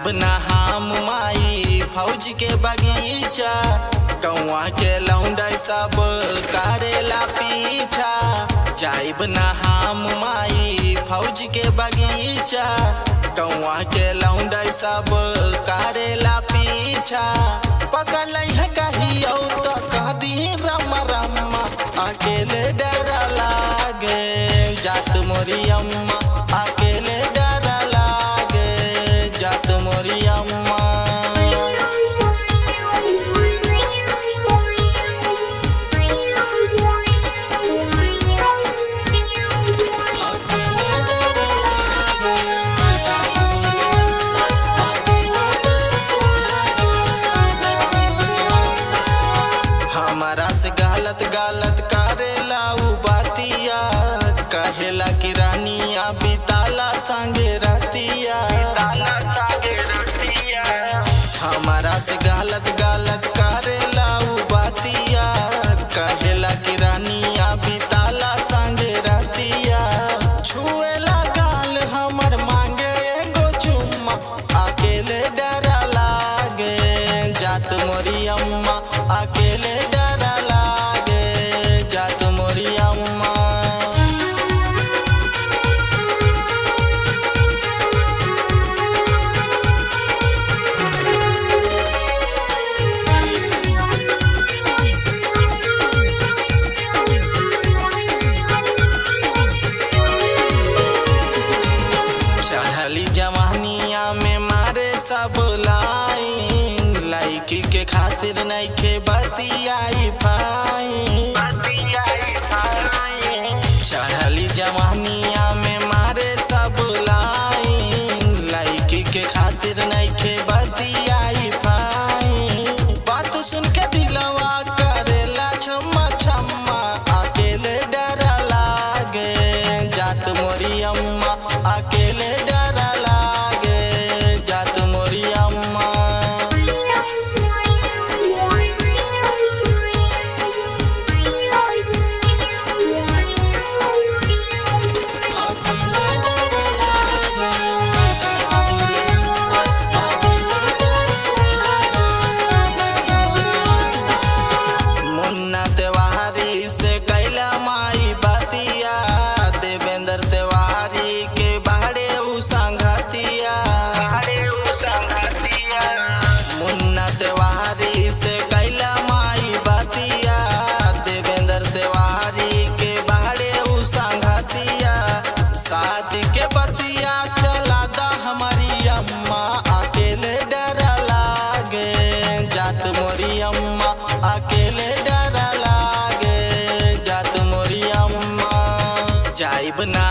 जाइब ना हम माई फौज के बगीचा, गौवा के लौंडा सब करेला पीछा। जाइब ना हम माई फौज के बगीचा, गौवा के लौंडा सब करेला पीछा। पकड़ है कहियो तो कह दी रमा रमा, अकेले डर लागे जात मोरी अम्मा, अकेले डर लागे जात मोरी अम्मा। हमारा से गलत गलत करेला उ बातिया, कहेला कि रानिया बिताला संगे रतिया। हमारा से गलत गलत करेला उ बातिया, कहेला कि रानिया बिताला संगे रतिया। छुएला गाल हमर मांगे एगो चुम्मा, अकेले डर लागे जात मोरी अम्मा, अकेले डर लागे जात मोरी अम्मा। चढ़ली जवानिया में मारे सब लाइन, लड़की के खातिर नइखे बतियाई पाई। चढ़ली जवानिया में मारे सब लाइन, लड़की के खातिर नइखे बतियाई पाई। बात सुन के दिलवा करेला छम्मा छम्मा, अकेले डर लागे जात मोरी अम्मा, अकेले डर लागे जात मोरी अम्मा। मुन्ना तिवारी से कैला माई बतिया, देवेंद्र तिवारी के बाहरे उ संगतिया। मुन्ना तिवारी से कैला माई बतिया, देवेंद्र तिवारी के बाहरे उ संगतिया। शादी के बतिया चला दा हमारी अम्मा, अकेले डर लागे जात मोरी अम्मा, अकेले डर लागे जात मोरी अम्मा। जाइब ना